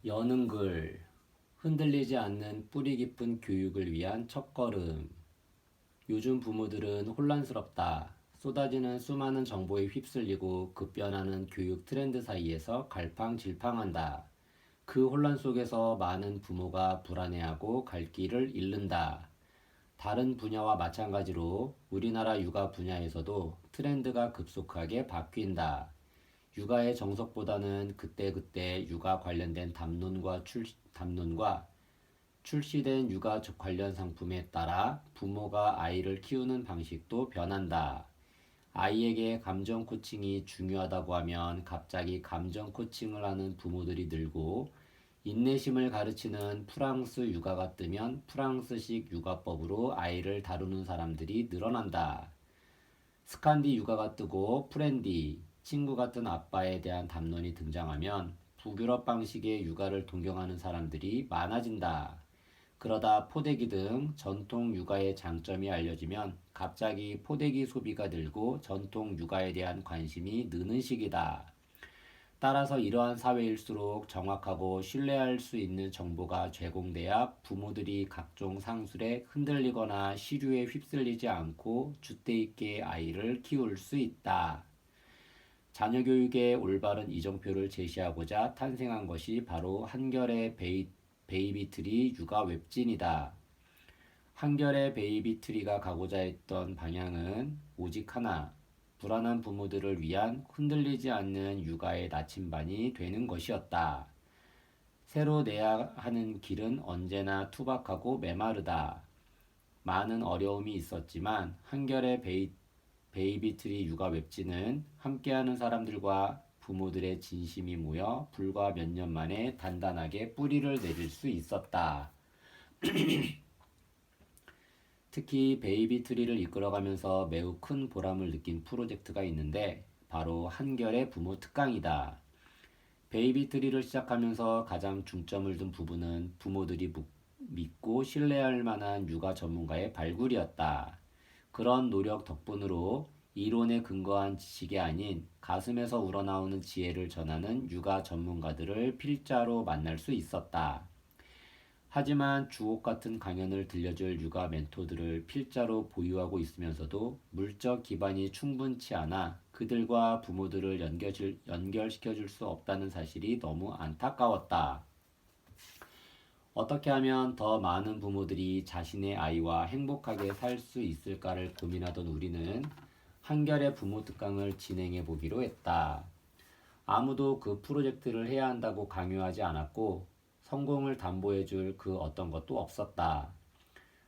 여는 글, 흔들리지 않는 뿌리 깊은 교육을 위한 첫걸음. 요즘 부모들은 혼란스럽다. 쏟아지는 수많은 정보에 휩쓸리고 급변하는 교육 트렌드 사이에서 갈팡질팡한다. 그 혼란 속에서 많은 부모가 불안해하고 갈 길을 잃는다. 다른 분야와 마찬가지로 우리나라 육아 분야에서도 트렌드가 급속하게 바뀐다. 육아의 정석보다는 그때그때 육아 관련된 담론과 출시된 육아 관련 상품에 따라 부모가 아이를 키우는 방식도 변한다. 아이에게 감정 코칭이 중요하다고 하면 갑자기 감정 코칭을 하는 부모들이 늘고, 인내심을 가르치는 프랑스 육아가 뜨면 프랑스식 육아법으로 아이를 다루는 사람들이 늘어난다. 스칸디 육아가 뜨고 프렌디, 친구 같은 아빠에 대한 담론이 등장하면 북유럽 방식의 육아를 동경하는 사람들이 많아진다. 그러다 포대기 등 전통 육아의 장점이 알려지면 갑자기 포대기 소비가 늘고 전통 육아에 대한 관심이 느는 시기다. 따라서 이러한 사회일수록 정확하고 신뢰할 수 있는 정보가 제공돼야 부모들이 각종 상술에 흔들리거나 시류에 휩쓸리지 않고 줏대 있게 아이를 키울 수 있다. 자녀 교육의 올바른 이정표를 제시하고자 탄생한 것이 바로 한결의 베이비트리 육아 웹진이다. 한결의 베이비트리가 가고자 했던 방향은 오직 하나, 불안한 부모들을 위한 흔들리지 않는 육아의 나침반이 되는 것이었다. 새로 내야 하는 길은 언제나 투박하고 메마르다. 많은 어려움이 있었지만 한결의 베이비트리 육아 웹진은 함께하는 사람들과 부모들의 진심이 모여 불과 몇 년 만에 단단하게 뿌리를 내릴 수 있었다. 특히 베이비트리를 이끌어가면서 매우 큰 보람을 느낀 프로젝트가 있는데 바로 한결의 부모 특강이다. 베이비트리를 시작하면서 가장 중점을 둔 부분은 부모들이 믿고 신뢰할 만한 육아 전문가의 발굴이었다. 그런 노력 덕분으로 이론에 근거한 지식이 아닌 가슴에서 우러나오는 지혜를 전하는 육아 전문가들을 필자로 만날 수 있었다. 하지만 주옥 같은 강연을 들려줄 육아 멘토들을 필자로 보유하고 있으면서도 물적 기반이 충분치 않아 그들과 부모들을 연결시켜줄 수 없다는 사실이 너무 안타까웠다. 어떻게 하면 더 많은 부모들이 자신의 아이와 행복하게 살 수 있을까를 고민하던 우리는 한결의 부모 특강을 진행해 보기로 했다. 아무도 그 프로젝트를 해야 한다고 강요하지 않았고 성공을 담보해 줄 그 어떤 것도 없었다.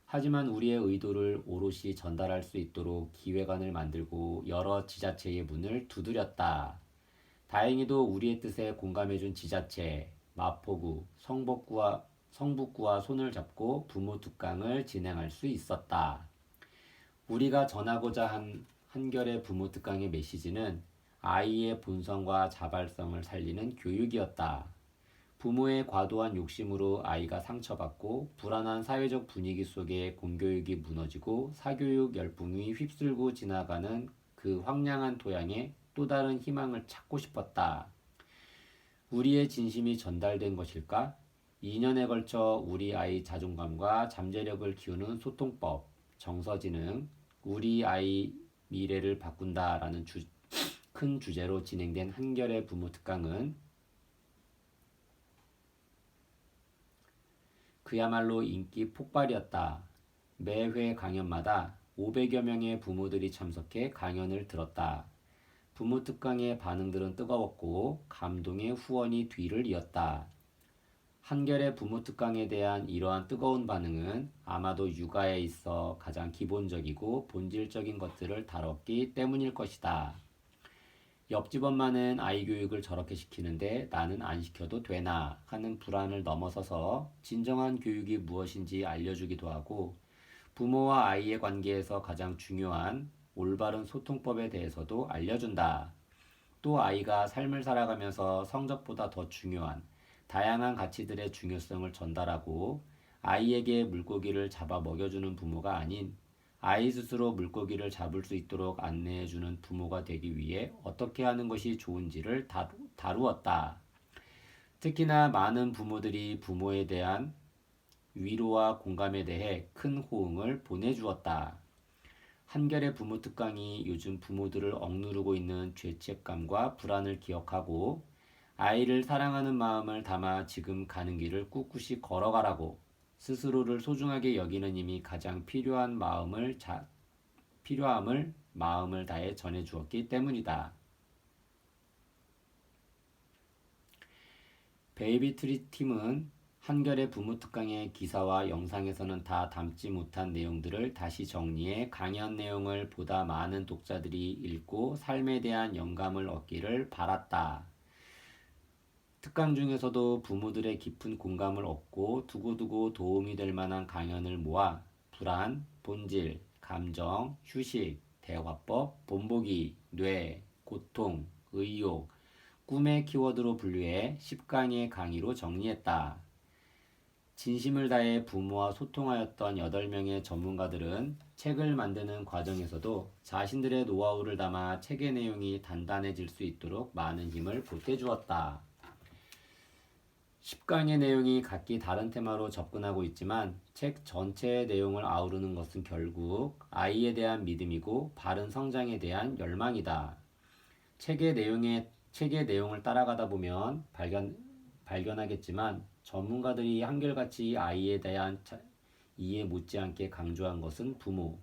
하지만 우리의 의도를 오롯이 전달할 수 있도록 기획안을 만들고 여러 지자체의 문을 두드렸다. 다행히도 우리의 뜻에 공감해준 지자체, 마포구, 성북구와 손을 잡고 부모 특강을 진행할 수 있었다. 우리가 전하고자 한 한결의 부모 특강의 메시지는 아이의 본성과 자발성을 살리는 교육이었다. 부모의 과도한 욕심으로 아이가 상처받고 불안한 사회적 분위기 속에 공교육이 무너지고 사교육 열풍이 휩쓸고 지나가는 그 황량한 토양에 또 다른 희망을 찾고 싶었다. 우리의 진심이 전달된 것일까? 2년에 걸쳐 우리 아이 자존감과 잠재력을 키우는 소통법, 정서지능, 우리 아이 미래를 바꾼다라는 큰 주제로 진행된 한결의 부모 특강은 그야말로 인기 폭발이었다. 매회 강연마다 500여 명의 부모들이 참석해 강연을 들었다. 부모 특강의 반응들은 뜨거웠고 감동의 후원이 뒤를 이었다. 한결의 부모 특강에 대한 이러한 뜨거운 반응은 아마도 육아에 있어 가장 기본적이고 본질적인 것들을 다뤘기 때문일 것이다. 옆집 엄마는 아이 교육을 저렇게 시키는데 나는 안 시켜도 되나 하는 불안을 넘어서서 진정한 교육이 무엇인지 알려주기도 하고, 부모와 아이의 관계에서 가장 중요한 올바른 소통법에 대해서도 알려준다. 또 아이가 삶을 살아가면서 성적보다 더 중요한 다양한 가치들의 중요성을 전달하고, 아이에게 물고기를 잡아 먹여주는 부모가 아닌 아이 스스로 물고기를 잡을 수 있도록 안내해주는 부모가 되기 위해 어떻게 하는 것이 좋은지를 다루었다. 특히나 많은 부모들이 부모에 대한 위로와 공감에 대해 큰 호응을 보내주었다. 한결의 부모 특강이 요즘 부모들을 억누르고 있는 죄책감과 불안을 기억하고 아이를 사랑하는 마음을 담아 지금 가는 길을 꿋꿋이 걸어가라고 스스로를 소중하게 여기는 힘이 가장 필요함을 마음을 다해 전해주었기 때문이다. 베이비트리 팀은 한결의 부모 특강의 기사와 영상에서는 다 담지 못한 내용들을 다시 정리해 강연 내용을 보다 많은 독자들이 읽고 삶에 대한 영감을 얻기를 바랐다. 특강 중에서도 부모들의 깊은 공감을 얻고 두고두고 도움이 될 만한 강연을 모아 불안, 본질, 감정, 휴식, 대화법, 본보기, 뇌, 고통, 의욕, 꿈의 키워드로 분류해 10강의 강의로 정리했다. 진심을 다해 부모와 소통하였던 8명의 전문가들은 책을 만드는 과정에서도 자신들의 노하우를 담아 책의 내용이 단단해질 수 있도록 많은 힘을 보태주었다. 10강의 내용이 각기 다른 테마로 접근하고 있지만 책 전체의 내용을 아우르는 것은 결국 아이에 대한 믿음이고 바른 성장에 대한 열망이다. 책의 내용을 따라가다 보면 발견하겠지만 전문가들이 한결같이 아이에 대한 이해 못지않게 강조한 것은 부모,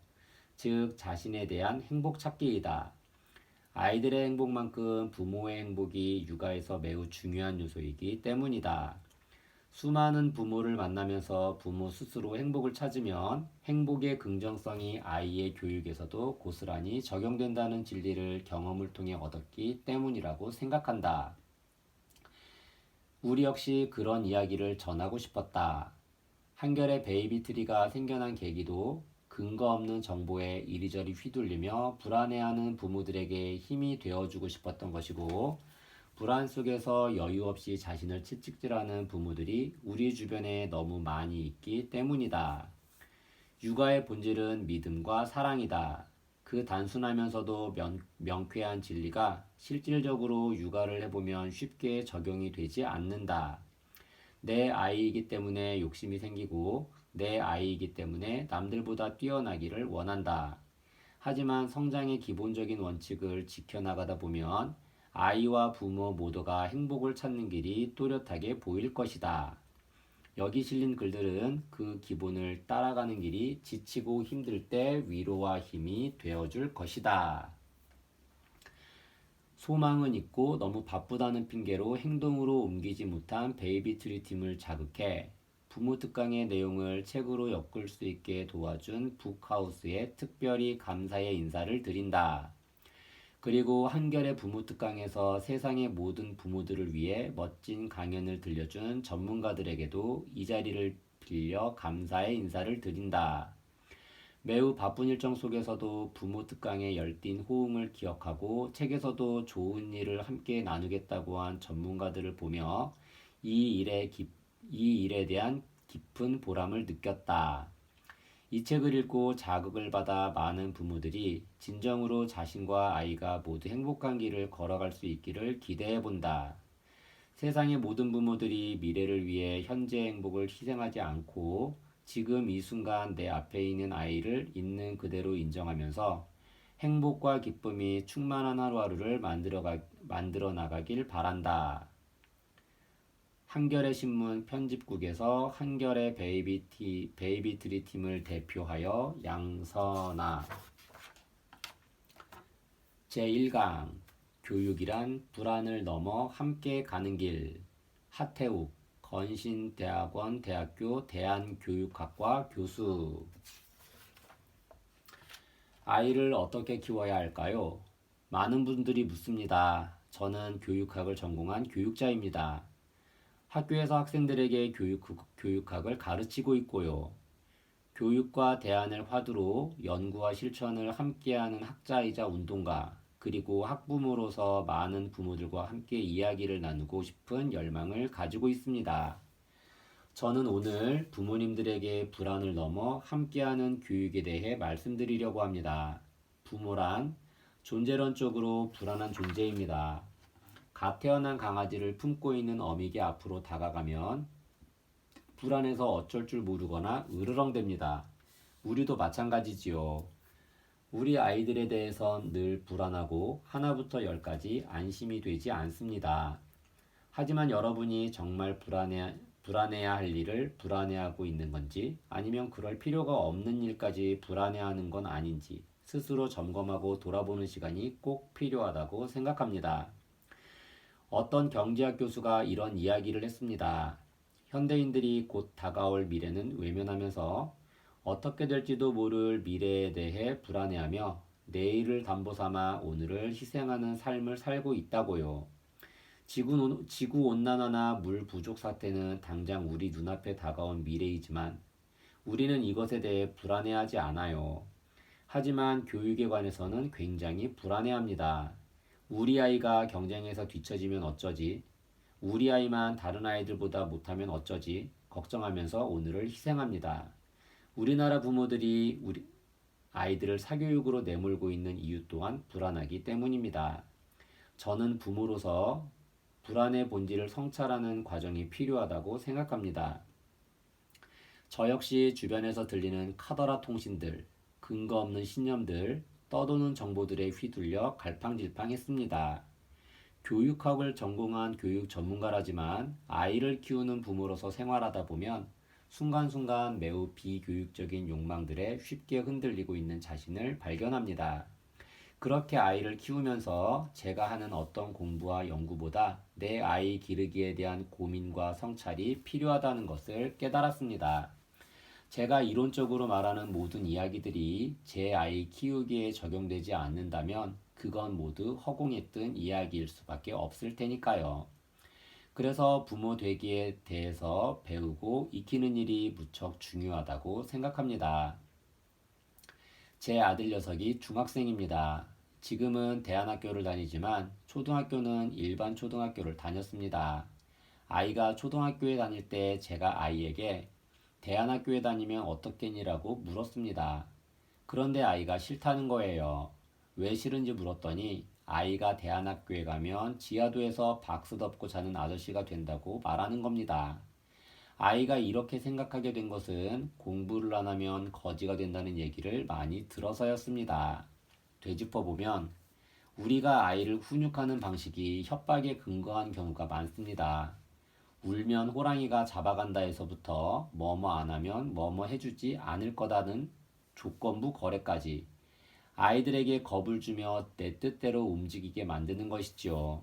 즉 자신에 대한 행복 찾기이다. 아이들의 행복만큼 부모의 행복이 육아에서 매우 중요한 요소이기 때문이다. 수많은 부모를 만나면서 부모 스스로 행복을 찾으면 행복의 긍정성이 아이의 교육에서도 고스란히 적용된다는 진리를 경험을 통해 얻었기 때문이라고 생각한다. 우리 역시 그런 이야기를 전하고 싶었다. 한결의 베이비트리가 생겨난 계기도 근거 없는 정보에 이리저리 휘둘리며 불안해하는 부모들에게 힘이 되어주고 싶었던 것이고, 불안 속에서 여유 없이 자신을 채찍질하는 부모들이 우리 주변에 너무 많이 있기 때문이다. 육아의 본질은 믿음과 사랑이다. 그 단순하면서도 명쾌한 진리가 실질적으로 육아를 해보면 쉽게 적용이 되지 않는다. 내 아이이기 때문에 욕심이 생기고 내 아이이기 때문에 남들보다 뛰어나기를 원한다. 하지만 성장의 기본적인 원칙을 지켜나가다 보면 아이와 부모 모두가 행복을 찾는 길이 또렷하게 보일 것이다. 여기 실린 글들은 그 기본을 따라가는 길이 지치고 힘들 때 위로와 힘이 되어줄 것이다. 소망은 있고 너무 바쁘다는 핑계로 행동으로 옮기지 못한 베이비트리 팀을 자극해 부모 특강의 내용을 책으로 엮을 수 있게 도와준 북하우스에 특별히 감사의 인사를 드린다. 그리고 한결의 부모 특강에서 세상의 모든 부모들을 위해 멋진 강연을 들려준 전문가들에게도 이 자리를 빌려 감사의 인사를 드린다. 매우 바쁜 일정 속에서도 부모 특강의 열띤 호응을 기억하고 책에서도 좋은 일을 함께 나누겠다고 한 전문가들을 보며 이 일에 대한 깊은 보람을 느꼈다. 이 책을 읽고 자극을 받아 많은 부모들이 진정으로 자신과 아이가 모두 행복한 길을 걸어갈 수 있기를 기대해 본다. 세상의 모든 부모들이 미래를 위해 현재의 행복을 희생하지 않고 지금 이 순간 내 앞에 있는 아이를 있는 그대로 인정하면서 행복과 기쁨이 충만한 하루하루를 만들어 나가길 바란다. 한겨레 신문 편집국에서 한겨레 베이비트리 팀을 대표하여 양선아. 제1강 교육이란 불안을 넘어 함께 가는 길. 하태욱 건신대학원 대학교 대한교육학과 교수. 아이를 어떻게 키워야 할까요? 많은 분들이 묻습니다. 저는 교육학을 전공한 교육자입니다. 학교에서 학생들에게 교육학을 가르치고 있고요. 교육과 대안을 화두로 연구와 실천을 함께하는 학자이자 운동가, 그리고 학부모로서 많은 부모들과 함께 이야기를 나누고 싶은 열망을 가지고 있습니다. 저는 오늘 부모님들에게 불안을 넘어 함께하는 교육에 대해 말씀드리려고 합니다. 부모란 존재론적으로 불안한 존재입니다. 갓 태어난 강아지를 품고 있는 어미게 앞으로 다가가면 불안해서 어쩔 줄 모르거나 으르렁댑니다. 우리도 마찬가지지요. 우리 아이들에 대해선 늘 불안하고 하나부터 열까지 안심이 되지 않습니다. 하지만 여러분이 정말 불안해야 할 일을 불안해하고 있는 건지 아니면 그럴 필요가 없는 일까지 불안해하는 건 아닌지 스스로 점검하고 돌아보는 시간이 꼭 필요하다고 생각합니다. 어떤 경제학 교수가 이런 이야기를 했습니다. 현대인들이 곧 다가올 미래는 외면하면서 어떻게 될지도 모를 미래에 대해 불안해하며 내일을 담보 삼아 오늘을 희생하는 삶을 살고 있다고요. 지구온난화나 물 부족 사태는 당장 우리 눈앞에 다가온 미래이지만 우리는 이것에 대해 불안해하지 않아요. 하지만 교육에 관해서는 굉장히 불안해합니다. 우리 아이가 경쟁에서 뒤처지면 어쩌지? 우리 아이만 다른 아이들보다 못하면 어쩌지? 걱정하면서 오늘을 희생합니다. 우리나라 부모들이 우리 아이들을 사교육으로 내몰고 있는 이유 또한 불안하기 때문입니다. 저는 부모로서 불안의 본질을 성찰하는 과정이 필요하다고 생각합니다. 저 역시 주변에서 들리는 카더라 통신들, 근거 없는 신념들, 떠도는 정보들에 휘둘려 갈팡질팡했습니다. 교육학을 전공한 교육 전문가라지만 아이를 키우는 부모로서 생활하다 보면 순간순간 매우 비교육적인 욕망들에 쉽게 흔들리고 있는 자신을 발견합니다. 그렇게 아이를 키우면서 제가 하는 어떤 공부와 연구보다 내 아이 기르기에 대한 고민과 성찰이 필요하다는 것을 깨달았습니다. 제가 이론적으로 말하는 모든 이야기들이 제 아이 키우기에 적용되지 않는다면 그건 모두 허공에 뜬 이야기일 수밖에 없을 테니까요. 그래서 부모 되기에 대해서 배우고 익히는 일이 무척 중요하다고 생각합니다. 제 아들 녀석이 중학생입니다. 지금은 대안학교를 다니지만 초등학교는 일반 초등학교를 다녔습니다. 아이가 초등학교에 다닐 때 제가 아이에게 대안학교에 다니면 어떻겠니라고 물었습니다. 그런데 아이가 싫다는 거예요. 왜 싫은지 물었더니 아이가 대안학교에 가면 지하도에서 박스 덮고 자는 아저씨가 된다고 말하는 겁니다. 아이가 이렇게 생각하게 된 것은 공부를 안 하면 거지가 된다는 얘기를 많이 들어서였습니다. 되짚어보면 우리가 아이를 훈육하는 방식이 협박에 근거한 경우가 많습니다. 울면 호랑이가 잡아간다 해서부터 뭐뭐 안 하면 뭐뭐 해주지 않을 거다는 조건부 거래까지 아이들에게 겁을 주며 내 뜻대로 움직이게 만드는 것이지요.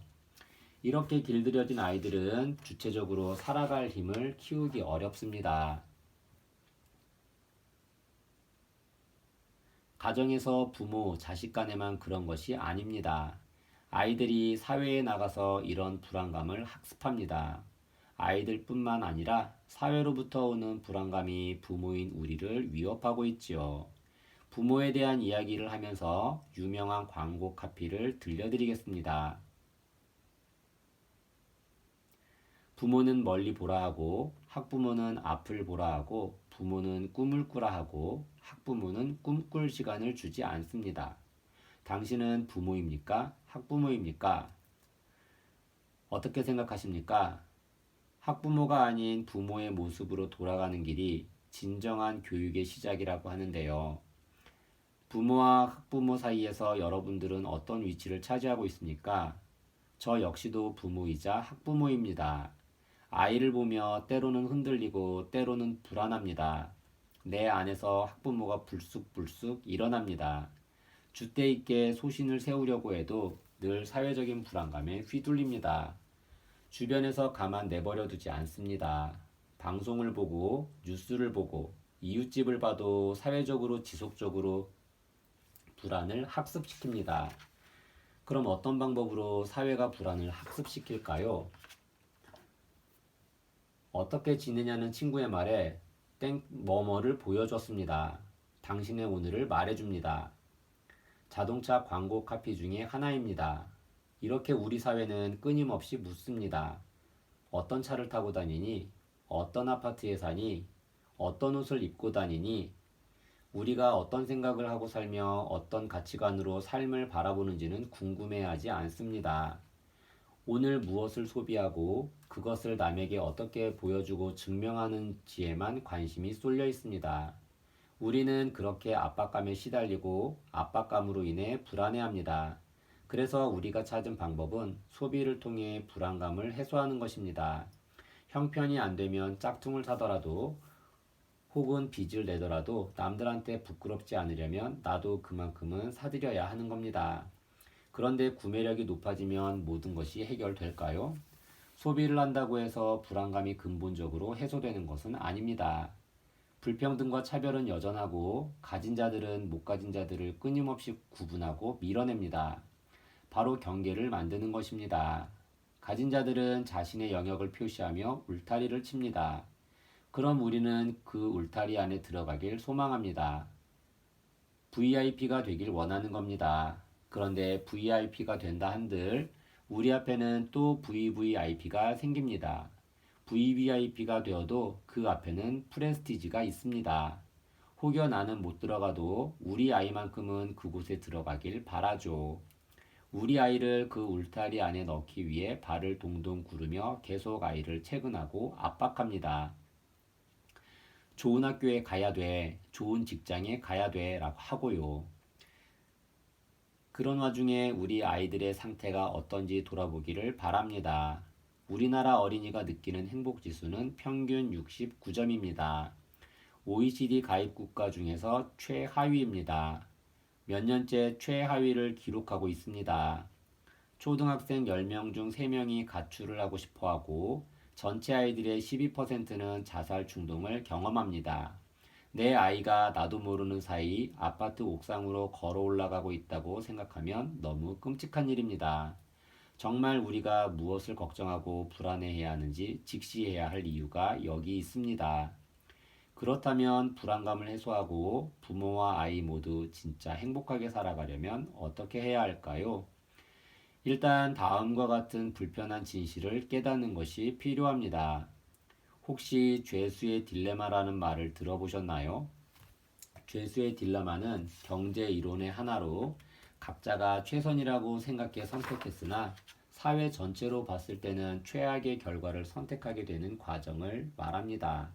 이렇게 길들여진 아이들은 주체적으로 살아갈 힘을 키우기 어렵습니다. 가정에서 부모, 자식 간에만 그런 것이 아닙니다. 아이들이 사회에 나가서 이런 불안감을 학습합니다. 아이들뿐만 아니라 사회로부터 오는 불안감이 부모인 우리를 위협하고 있지요. 부모에 대한 이야기를 하면서 유명한 광고 카피를 들려드리겠습니다. 부모는 멀리 보라 하고 학부모는 앞을 보라 하고 부모는 꿈을 꾸라 하고 학부모는 꿈꿀 시간을 주지 않습니다. 당신은 부모입니까? 학부모입니까? 어떻게 생각하십니까? 학부모가 아닌 부모의 모습으로 돌아가는 길이 진정한 교육의 시작이라고 하는데요. 부모와 학부모 사이에서 여러분들은 어떤 위치를 차지하고 있습니까? 저 역시도 부모이자 학부모입니다. 아이를 보며 때로는 흔들리고 때로는 불안합니다. 내 안에서 학부모가 불쑥불쑥 일어납니다. 줏대 있게 소신을 세우려고 해도 늘 사회적인 불안감에 휘둘립니다. 주변에서 가만 내버려 두지 않습니다. 방송을 보고 뉴스를 보고 이웃집을 봐도 사회적으로 지속적으로 불안을 학습시킵니다. 그럼 어떤 방법으로 사회가 불안을 학습시킬까요? 어떻게 지내냐는 친구의 말에 땡 뭐뭐를 보여줬습니다. 당신의 오늘을 말해줍니다. 자동차 광고 카피 중에 하나입니다. 이렇게 우리 사회는 끊임없이 묻습니다. 어떤 차를 타고 다니니? 어떤 아파트에 사니? 어떤 옷을 입고 다니니? 우리가 어떤 생각을 하고 살며 어떤 가치관으로 삶을 바라보는지는 궁금해하지 않습니다. 오늘 무엇을 소비하고 그것을 남에게 어떻게 보여주고 증명하는지에만 관심이 쏠려 있습니다. 우리는 그렇게 압박감에 시달리고 압박감으로 인해 불안해합니다. 그래서 우리가 찾은 방법은 소비를 통해 불안감을 해소하는 것입니다. 형편이 안 되면 짝퉁을 사더라도 혹은 빚을 내더라도 남들한테 부끄럽지 않으려면 나도 그만큼은 사드려야 하는 겁니다. 그런데 구매력이 높아지면 모든 것이 해결될까요? 소비를 한다고 해서 불안감이 근본적으로 해소되는 것은 아닙니다. 불평등과 차별은 여전하고 가진 자들은 못 가진 자들을 끊임없이 구분하고 밀어냅니다. 바로 경계를 만드는 것입니다. 가진 자들은 자신의 영역을 표시하며 울타리를 칩니다. 그럼 우리는 그 울타리 안에 들어가길 소망합니다. VIP가 되길 원하는 겁니다. 그런데 VIP가 된다 한들 우리 앞에는 또 VVIP가 생깁니다. VVIP가 되어도 그 앞에는 프레스티지가 있습니다. 혹여 나는 못 들어가도 우리 아이만큼은 그곳에 들어가길 바라죠. 우리 아이를 그 울타리 안에 넣기 위해 발을 동동 구르며 계속 아이를 채근하고 압박합니다. 좋은 학교에 가야 돼, 좋은 직장에 가야 돼 라고 하고요. 그런 와중에 우리 아이들의 상태가 어떤지 돌아보기를 바랍니다. 우리나라 어린이가 느끼는 행복 지수는 평균 69점입니다. OECD 가입 국가 중에서 최하위입니다. 몇 년째 최하위를 기록하고 있습니다. 초등학생 10명 중 3명이 가출을 하고 싶어 하고 전체 아이들의 12%는 자살 충동을 경험합니다. 내 아이가 나도 모르는 사이 아파트 옥상으로 걸어 올라가고 있다고 생각하면 너무 끔찍한 일입니다. 정말 우리가 무엇을 걱정하고 불안해해야 하는지 직시해야 할 이유가 여기 있습니다. 그렇다면 불안감을 해소하고 부모와 아이 모두 진짜 행복하게 살아가려면 어떻게 해야 할까요? 일단 다음과 같은 불편한 진실을 깨닫는 것이 필요합니다. 혹시 죄수의 딜레마라는 말을 들어보셨나요? 죄수의 딜레마는 경제 이론의 하나로 각자가 최선이라고 생각해 선택했으나 사회 전체로 봤을 때는 최악의 결과를 선택하게 되는 과정을 말합니다.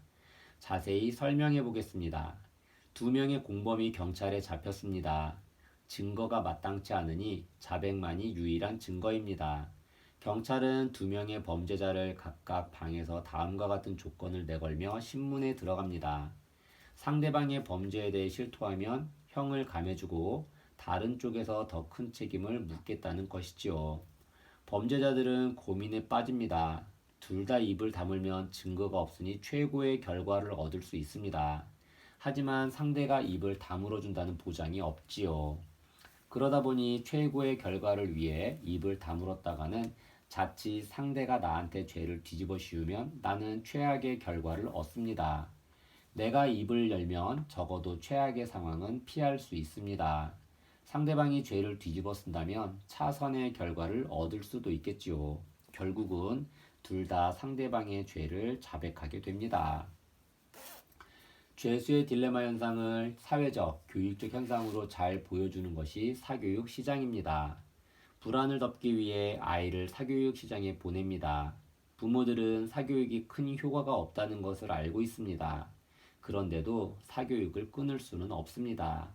자세히 설명해 보겠습니다. 2명의 공범이 경찰에 잡혔습니다. 증거가 마땅치 않으니 자백만이 유일한 증거입니다. 경찰은 2명의 범죄자를 각각 방에서 다음과 같은 조건을 내걸며 신문에 들어갑니다. 상대방의 범죄에 대해 실토하면 형을 감해주고 다른 쪽에서 더 큰 책임을 묻겠다는 것이지요. 범죄자들은 고민에 빠집니다. 둘 다 입을 다물면 증거가 없으니 최고의 결과를 얻을 수 있습니다. 하지만 상대가 입을 다물어준다는 보장이 없지요. 그러다 보니 최고의 결과를 위해 입을 다물었다가는 자칫 상대가 나한테 죄를 뒤집어 씌우면 나는 최악의 결과를 얻습니다. 내가 입을 열면 적어도 최악의 상황은 피할 수 있습니다. 상대방이 죄를 뒤집어 쓴다면 차선의 결과를 얻을 수도 있겠지요. 결국은 둘 다 상대방의 죄를 자백하게 됩니다. 죄수의 딜레마 현상을 사회적, 교육적 현상으로 잘 보여주는 것이 사교육 시장입니다. 불안을 덮기 위해 아이를 사교육 시장에 보냅니다. 부모들은 사교육이 큰 효과가 없다는 것을 알고 있습니다. 그런데도 사교육을 끊을 수는 없습니다.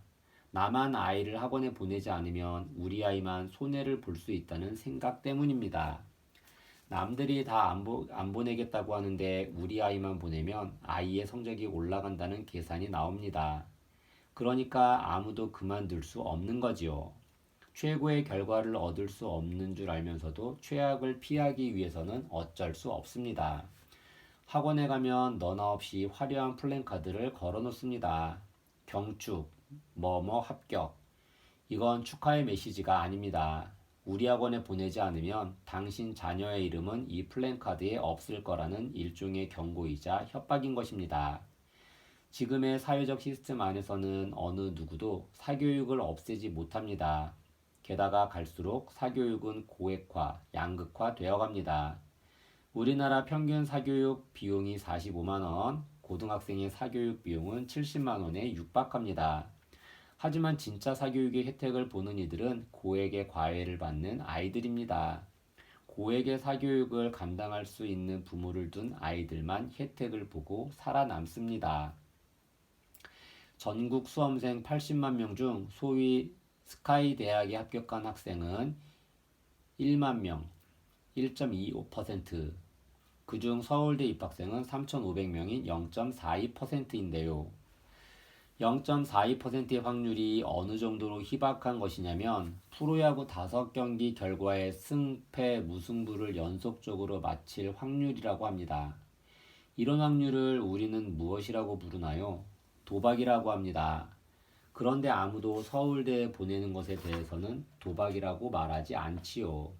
나만 아이를 학원에 보내지 않으면 우리 아이만 손해를 볼 수 있다는 생각 때문입니다. 남들이 다 안 보내겠다고 하는데 우리 아이만 보내면 아이의 성적이 올라간다는 계산이 나옵니다. 그러니까 아무도 그만둘 수 없는 거지요. 최고의 결과를 얻을 수 없는 줄 알면서도 최악을 피하기 위해서는 어쩔 수 없습니다. 학원에 가면 너나 없이 화려한 플랜카드를 걸어 놓습니다. 경축, 뭐뭐 합격. 이건 축하의 메시지가 아닙니다. 우리 학원에 보내지 않으면 당신 자녀의 이름은 이 플랜카드에 없을 거라는 일종의 경고이자 협박인 것입니다. 지금의 사회적 시스템 안에서는 어느 누구도 사교육을 없애지 못합니다. 게다가 갈수록 사교육은 고액화, 양극화 되어 갑니다. 우리나라 평균 사교육 비용이 45만 원, 고등학생의 사교육 비용은 70만 원에 육박합니다. 하지만 진짜 사교육의 혜택을 보는 이들은 고액의 과외를 받는 아이들입니다. 고액의 사교육을 감당할 수 있는 부모를 둔 아이들만 혜택을 보고 살아남습니다. 전국 수험생 80만 명 중 소위 스카이 대학에 합격한 학생은 1만 명, 1.25%, 그중 서울대 입학생은 3,500명인 0.42%인데요. 0.42%의 확률이 어느 정도로 희박한 것이냐면 프로야구 5경기 결과의 승패 무승부를 연속적으로 마칠 확률이라고 합니다. 이런 확률을 우리는 무엇이라고 부르나요? 도박이라고 합니다. 그런데 아무도 서울대에 보내는 것에 대해서는 도박이라고 말하지 않지요.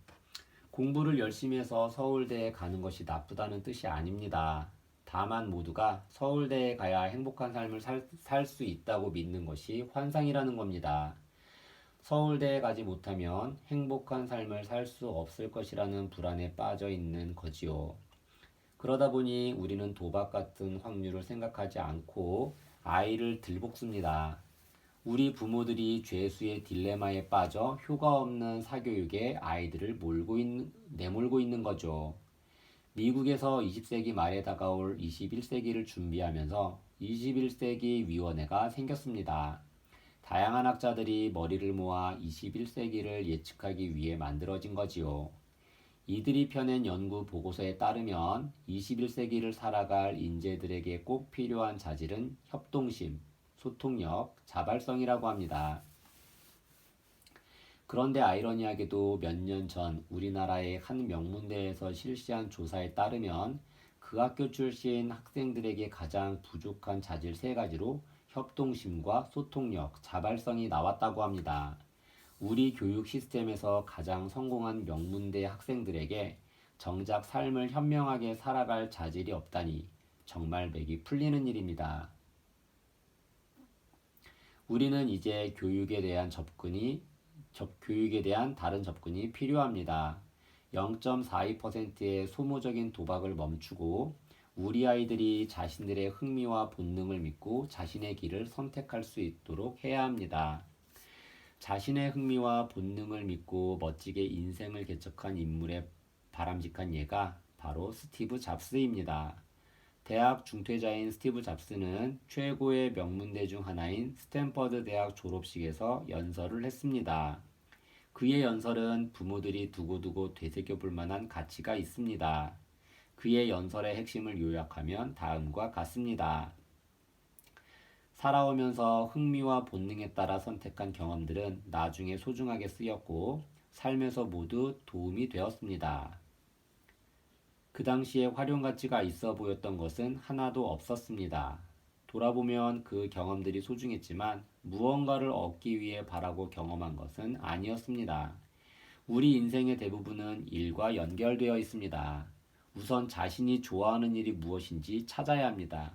공부를 열심히 해서 서울대에 가는 것이 나쁘다는 뜻이 아닙니다. 다만 모두가 서울대에 가야 행복한 삶을 살 수 있다고 믿는 것이 환상이라는 겁니다. 서울대에 가지 못하면 행복한 삶을 살 수 없을 것이라는 불안에 빠져 있는 거지요. 그러다 보니 우리는 도박 같은 확률을 생각하지 않고 아이를 들볶습니다. 우리 부모들이 죄수의 딜레마에 빠져 효과 없는 사교육에 아이들을 내몰고 있는 거죠. 미국에서 20세기 말에 다가올 21세기를 준비하면서 21세기 위원회가 생겼습니다. 다양한 학자들이 머리를 모아 21세기를 예측하기 위해 만들어진 거지요. 이들이 펴낸 연구 보고서에 따르면 21세기를 살아갈 인재들에게 꼭 필요한 자질은 협동심, 소통력, 자발성이라고 합니다. 그런데 아이러니하게도 몇 년 전 우리나라의 한 명문대에서 실시한 조사에 따르면 그 학교 출신 학생들에게 가장 부족한 자질 3가지로 협동심과 소통력, 자발성이 나왔다고 합니다. 우리 교육 시스템에서 가장 성공한 명문대 학생들에게 정작 삶을 현명하게 살아갈 자질이 없다니 정말 맥이 풀리는 일입니다. 우리는 이제 교육에 대한 다른 접근이 필요합니다. 0.42%의 소모적인 도박을 멈추고 우리 아이들이 자신들의 흥미와 본능을 믿고 자신의 길을 선택할 수 있도록 해야 합니다. 자신의 흥미와 본능을 믿고 멋지게 인생을 개척한 인물의 바람직한 예가 바로 스티브 잡스입니다. 대학 중퇴자인 스티브 잡스는 최고의 명문대 중 하나인 스탠퍼드 대학 졸업식에서 연설을 했습니다. 그의 연설은 부모들이 두고두고 되새겨볼 만한 가치가 있습니다. 그의 연설의 핵심을 요약하면 다음과 같습니다. 살아오면서 흥미와 본능에 따라 선택한 경험들은 나중에 소중하게 쓰였고 삶에서 모두 도움이 되었습니다. 그 당시에 활용 가치가 있어 보였던 것은 하나도 없었습니다. 돌아보면 그 경험들이 소중했지만 무언가를 얻기 위해 바라고 경험한 것은 아니었습니다. 우리 인생의 대부분은 일과 연결되어 있습니다. 우선 자신이 좋아하는 일이 무엇인지 찾아야 합니다.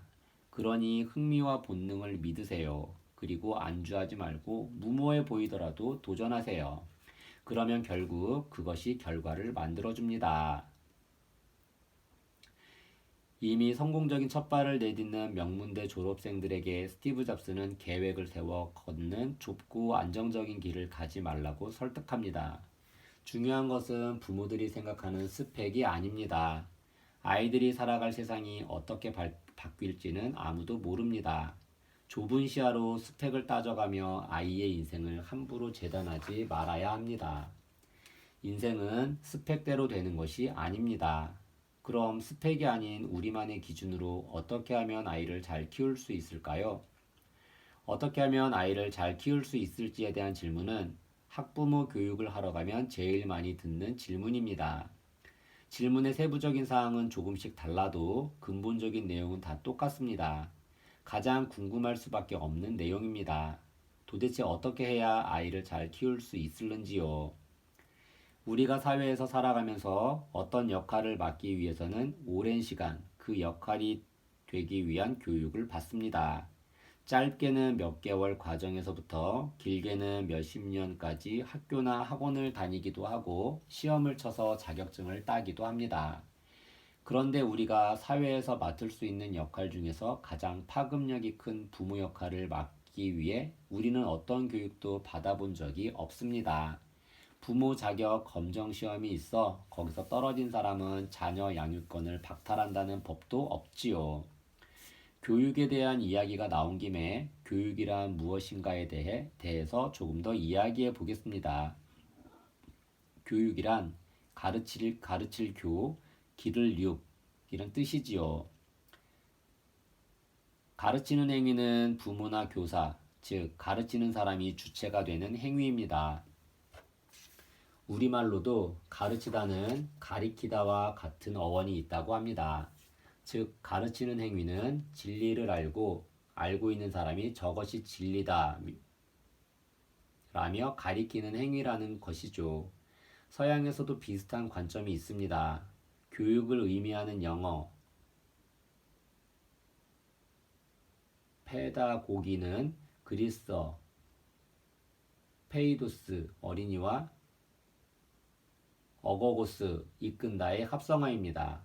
그러니 흥미와 본능을 믿으세요. 그리고 안주하지 말고 무모해 보이더라도 도전하세요. 그러면 결국 그것이 결과를 만들어줍니다. 이미 성공적인 첫발을 내딛는 명문대 졸업생들에게 스티브 잡스는 계획을 세워 걷는 좁고 안정적인 길을 가지 말라고 설득합니다. 중요한 것은 부모들이 생각하는 스펙이 아닙니다. 아이들이 살아갈 세상이 어떻게 바뀔지는 아무도 모릅니다. 좁은 시야로 스펙을 따져가며 아이의 인생을 함부로 재단하지 말아야 합니다. 인생은 스펙대로 되는 것이 아닙니다. 그럼 스펙이 아닌 우리만의 기준으로 어떻게 하면 아이를 잘 키울 수 있을까요? 어떻게 하면 아이를 잘 키울 수 있을지에 대한 질문은 학부모 교육을 하러 가면 제일 많이 듣는 질문입니다. 질문의 세부적인 사항은 조금씩 달라도 근본적인 내용은 다 똑같습니다. 가장 궁금할 수밖에 없는 내용입니다. 도대체 어떻게 해야 아이를 잘 키울 수 있을는지요? 우리가 사회에서 살아가면서 어떤 역할을 맡기 위해서는 오랜 시간 그 역할이 되기 위한 교육을 받습니다. 짧게는 몇 개월 과정에서부터 길게는 몇십 년까지 학교나 학원을 다니기도 하고 시험을 쳐서 자격증을 따기도 합니다. 그런데 우리가 사회에서 맡을 수 있는 역할 중에서 가장 파급력이 큰 부모 역할을 맡기 위해 우리는 어떤 교육도 받아본 적이 없습니다. 부모 자격 검정 시험이 있어 거기서 떨어진 사람은 자녀 양육권을 박탈한다는 법도 없지요. 교육에 대한 이야기가 나온 김에 교육이란 무엇인가에 대해서 조금 더 이야기해 보겠습니다. 교육이란 가르칠 교, 기를 육 이런 뜻이지요. 가르치는 행위는 부모나 교사, 즉 가르치는 사람이 주체가 되는 행위입니다. 우리말로도 가르치다는 가리키다와 같은 어원이 있다고 합니다. 즉 가르치는 행위는 진리를 알고 있는 사람이 저것이 진리다 라며 가리키는 행위라는 것이죠. 서양에서도 비슷한 관점이 있습니다. 교육을 의미하는 영어 페다고기는 그리스어 페이도스 어린이와 어거고스 이끈다의 합성어입니다.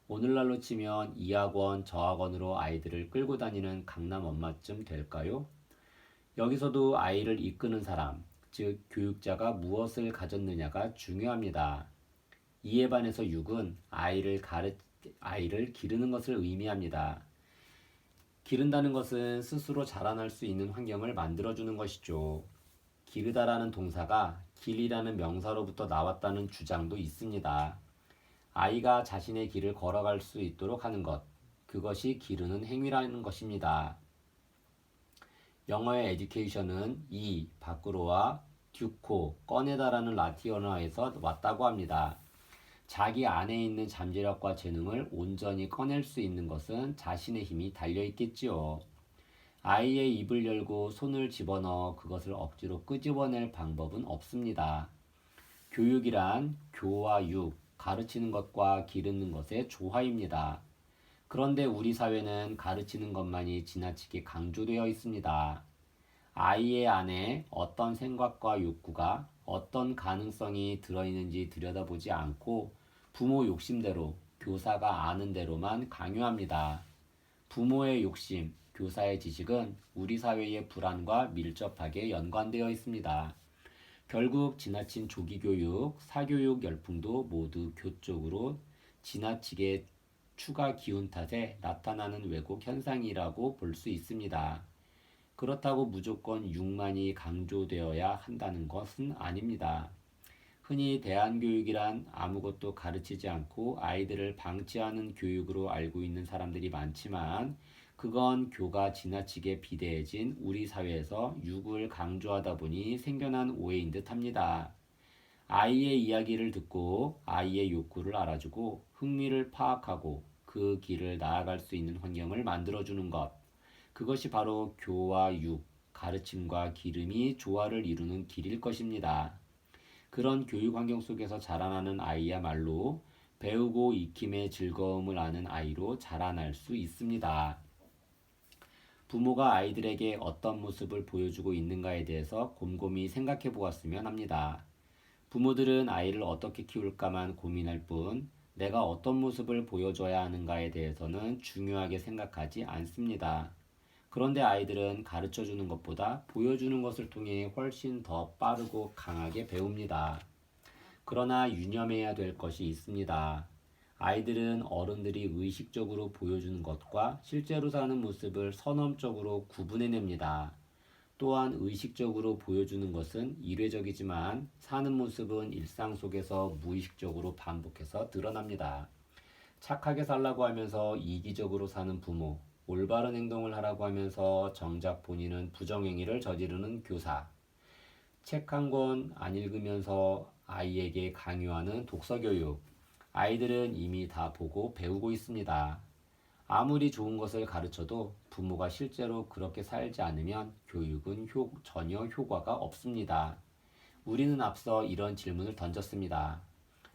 오늘날로 치면 이 학원 저 학원으로 아이들을 끌고 다니는 강남 엄마쯤 될까요? 여기서도 아이를 이끄는 사람, 즉 교육자가 무엇을 가졌느냐가 중요합니다. 이에 반해서 육은 아이를 기르는 것을 의미합니다. 기른다는 것은 스스로 자라날 수 있는 환경을 만들어주는 것이죠. 기르다라는 동사가 길이라는 명사로부터 나왔다는 주장도 있습니다. 아이가 자신의 길을 걸어갈 수 있도록 하는 것, 그것이 기르는 행위라는 것입니다. 영어의 education은 밖으로와 듀코, 꺼내다라는 라틴어에서 왔다고 합니다. 자기 안에 있는 잠재력과 재능을 온전히 꺼낼 수 있는 것은 자신의 힘이 달려있겠지요. 아이의 입을 열고 손을 집어넣어 그것을 억지로 끄집어낼 방법은 없습니다. 교육이란 교와 육, 가르치는 것과 기르는 것의 조화입니다. 그런데 우리 사회는 가르치는 것만이 지나치게 강조되어 있습니다. 아이의 안에 어떤 생각과 욕구가 어떤 가능성이 들어있는지 들여다보지 않고 부모 욕심대로 교사가 아는 대로만 강요합니다. 부모의 욕심, 교사의 지식은 우리 사회의 불안과 밀접하게 연관되어 있습니다. 결국 지나친 조기교육, 사교육 열풍도 모두 교 쪽으로 지나치게 추가 기운 탓에 나타나는 왜곡 현상이라고 볼 수 있습니다. 그렇다고 무조건 육만이 강조되어야 한다는 것은 아닙니다. 흔히 대안교육이란 아무것도 가르치지 않고 아이들을 방치하는 교육으로 알고 있는 사람들이 많지만 그건 교가 지나치게 비대해진 우리 사회에서 육을 강조하다 보니 생겨난 오해인 듯 합니다. 아이의 이야기를 듣고 아이의 욕구를 알아주고 흥미를 파악하고 그 길을 나아갈 수 있는 환경을 만들어주는 것. 그것이 바로 교와 육, 가르침과 기름이 조화를 이루는 길일 것입니다. 그런 교육 환경 속에서 자라나는 아이야말로 배우고 익힘의 즐거움을 아는 아이로 자라날 수 있습니다. 부모가 아이들에게 어떤 모습을 보여주고 있는가에 대해서 곰곰이 생각해 보았으면 합니다. 부모들은 아이를 어떻게 키울까만 고민할 뿐 내가 어떤 모습을 보여줘야 하는가에 대해서는 중요하게 생각하지 않습니다. 그런데 아이들은 가르쳐주는 것보다 보여주는 것을 통해 훨씬 더 빠르고 강하게 배웁니다. 그러나 유념해야 될 것이 있습니다. 아이들은 어른들이 의식적으로 보여주는 것과 실제로 사는 모습을 선언적으로 구분해냅니다. 또한 의식적으로 보여주는 것은 일회적이지만 사는 모습은 일상 속에서 무의식적으로 반복해서 드러납니다. 착하게 살라고 하면서 이기적으로 사는 부모, 올바른 행동을 하라고 하면서 정작 본인은 부정행위를 저지르는 교사, 책 한 권 안 읽으면서 아이에게 강요하는 독서교육, 아이들은 이미 다 보고 배우고 있습니다. 아무리 좋은 것을 가르쳐도 부모가 실제로 그렇게 살지 않으면 교육은 전혀 효과가 없습니다. 우리는 앞서 이런 질문을 던졌습니다.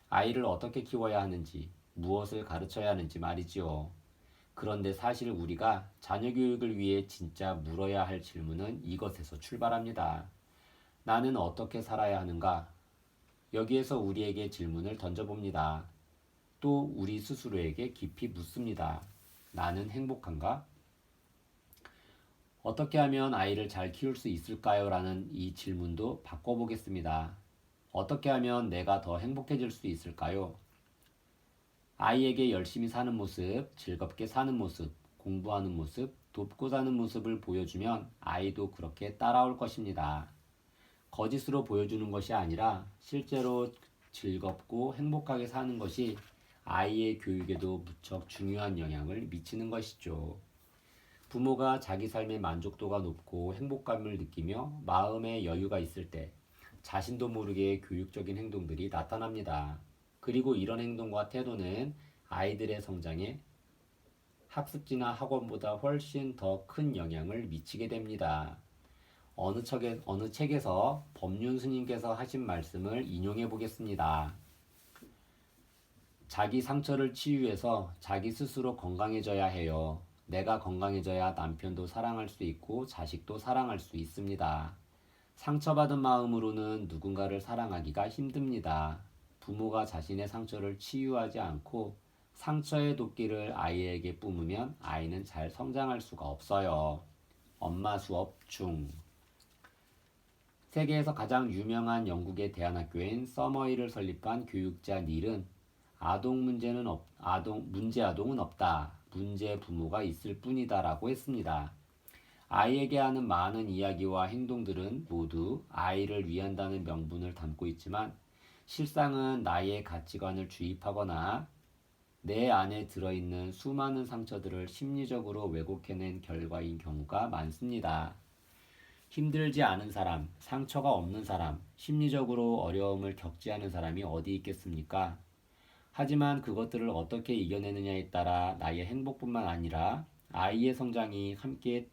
아이를 어떻게 키워야 하는지, 무엇을 가르쳐야 하는지 말이지요. 그런데 사실 우리가 자녀 교육을 위해 진짜 물어야 할 질문은 이것에서 출발합니다. 나는 어떻게 살아야 하는가? 여기에서 우리에게 질문을 던져봅니다. 또 우리 스스로에게 깊이 묻습니다. 나는 행복한가? 어떻게 하면 아이를 잘 키울 수 있을까요? 라는 이 질문도 바꿔보겠습니다. 어떻게 하면 내가 더 행복해질 수 있을까요? 아이에게 열심히 사는 모습, 즐겁게 사는 모습, 공부하는 모습, 돕고 사는 모습을 보여주면 아이도 그렇게 따라올 것입니다. 거짓으로 보여주는 것이 아니라 실제로 즐겁고 행복하게 사는 것이 아이의 교육에도 무척 중요한 영향을 미치는 것이죠. 부모가 자기 삶의 만족도가 높고 행복감을 느끼며 마음의 여유가 있을 때 자신도 모르게 교육적인 행동들이 나타납니다. 그리고 이런 행동과 태도는 아이들의 성장에 학습지나 학원보다 훨씬 더 큰 영향을 미치게 됩니다. 어느 책에서 법륜 스님께서 하신 말씀을 인용해 보겠습니다. 자기 상처를 치유해서 자기 스스로 건강해져야 해요. 내가 건강해져야 남편도 사랑할 수 있고 자식도 사랑할 수 있습니다. 상처받은 마음으로는 누군가를 사랑하기가 힘듭니다. 부모가 자신의 상처를 치유하지 않고 상처의 도끼를 아이에게 뿜으면 아이는 잘 성장할 수가 없어요. 엄마 수업 중 세계에서 가장 유명한 영국의 대안학교인 서머힐을 설립한 교육자 닐은 문제 아동은 없다. 문제 부모가 있을 뿐이다라고 했습니다. 아이에게 하는 많은 이야기와 행동들은 모두 아이를 위한다는 명분을 담고 있지만 실상은 나의 가치관을 주입하거나 내 안에 들어있는 수많은 상처들을 심리적으로 왜곡해낸 결과인 경우가 많습니다. 힘들지 않은 사람, 상처가 없는 사람, 심리적으로 어려움을 겪지 않은 사람이 어디 있겠습니까? 하지만 그것들을 어떻게 이겨내느냐에 따라 나의 행복뿐만 아니라 아이의 성장이 함께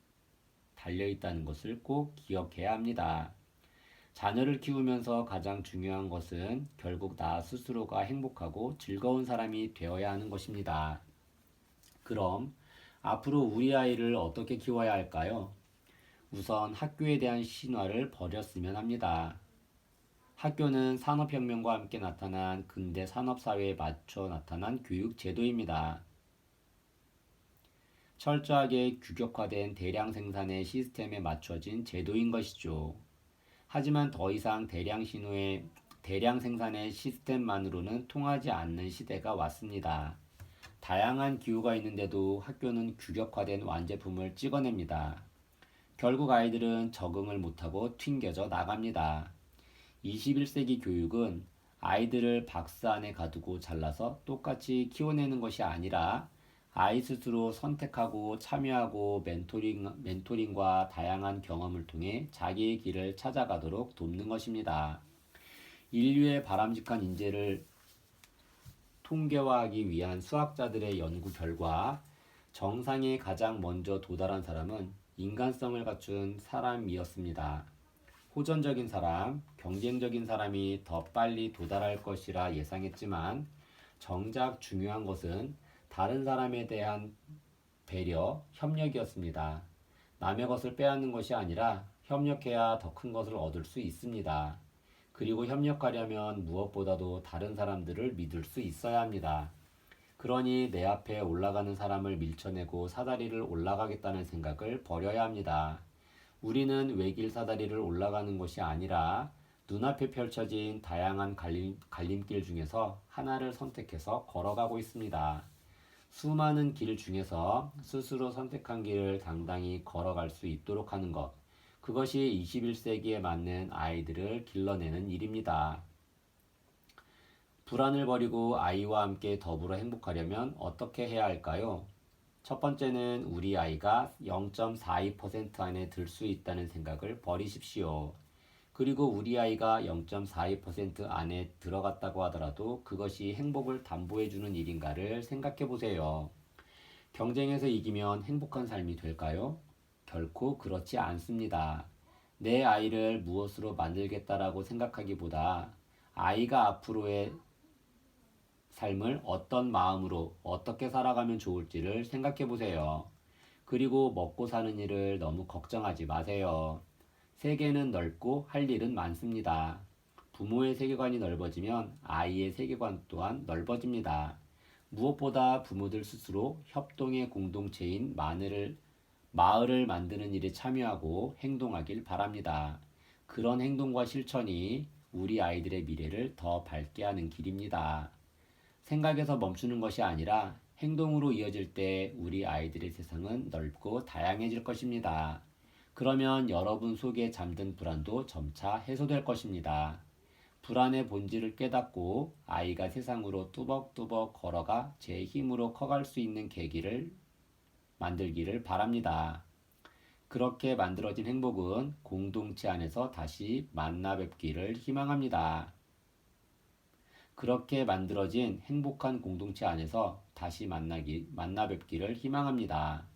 달려있다는 것을 꼭 기억해야 합니다. 자녀를 키우면서 가장 중요한 것은 결국 나 스스로가 행복하고 즐거운 사람이 되어야 하는 것입니다. 그럼 앞으로 우리 아이를 어떻게 키워야 할까요? 우선 학교에 대한 신화를 버렸으면 합니다. 학교는 산업혁명과 함께 나타난 근대 산업사회에 맞춰 나타난 교육 제도입니다. 철저하게 규격화된 대량 생산의 시스템에 맞춰진 제도인 것이죠. 하지만 더 이상 대량 생산의 시스템만으로는 통하지 않는 시대가 왔습니다. 다양한 기호가 있는데도 학교는 규격화된 완제품을 찍어냅니다. 결국 아이들은 적응을 못하고 튕겨져 나갑니다. 21세기 교육은 아이들을 박스 안에 가두고 잘라서 똑같이 키워내는 것이 아니라 아이 스스로 선택하고 참여하고 멘토링과 다양한 경험을 통해 자기의 길을 찾아가도록 돕는 것입니다. 인류의 바람직한 인재를 통계화하기 위한 수학자들의 연구 결과 정상에 가장 먼저 도달한 사람은 인간성을 갖춘 사람이었습니다. 호전적인 사람, 경쟁적인 사람이 더 빨리 도달할 것이라 예상했지만 정작 중요한 것은 다른 사람에 대한 배려, 협력이었습니다. 남의 것을 빼앗는 것이 아니라 협력해야 더 큰 것을 얻을 수 있습니다. 그리고 협력하려면 무엇보다도 다른 사람들을 믿을 수 있어야 합니다. 그러니 내 앞에 올라가는 사람을 밀쳐내고 사다리를 올라가겠다는 생각을 버려야 합니다. 우리는 외길 사다리를 올라가는 것이 아니라 눈앞에 펼쳐진 다양한 갈림길 중에서 하나를 선택해서 걸어가고 있습니다. 수많은 길 중에서 스스로 선택한 길을 당당히 걸어갈 수 있도록 하는 것. 그것이 21세기에 맞는 아이들을 길러내는 일입니다. 불안을 버리고 아이와 함께 더불어 행복하려면 어떻게 해야 할까요? 첫 번째는 우리 아이가 0.42% 안에 들 수 있다는 생각을 버리십시오. 그리고 우리 아이가 0.42% 안에 들어갔다고 하더라도 그것이 행복을 담보해주는 일인가를 생각해 보세요. 경쟁에서 이기면 행복한 삶이 될까요? 결코 그렇지 않습니다. 내 아이를 무엇으로 만들겠다라고 생각하기보다 아이가 앞으로의 삶을 어떤 마음으로 어떻게 살아가면 좋을지를 생각해 보세요. 그리고 먹고 사는 일을 너무 걱정하지 마세요. 세계는 넓고 할 일은 많습니다. 부모의 세계관이 넓어지면 아이의 세계관 또한 넓어집니다. 무엇보다 부모들 스스로 협동의 공동체인 마을을 만드는 일에 참여하고 행동하길 바랍니다. 그런 행동과 실천이 우리 아이들의 미래를 더 밝게 하는 길입니다. 생각에서 멈추는 것이 아니라 행동으로 이어질 때 우리 아이들의 세상은 넓고 다양해질 것입니다. 그러면 여러분 속에 잠든 불안도 점차 해소될 것입니다. 불안의 본질을 깨닫고 아이가 세상으로 뚜벅뚜벅 걸어가 제 힘으로 커갈 수 있는 계기를 만들기를 바랍니다. 그렇게 만들어진 행복은 공동체 안에서 다시 만나 뵙기를 희망합니다. 그렇게 만들어진 행복한 공동체 안에서 다시 만나 뵙기를 희망합니다.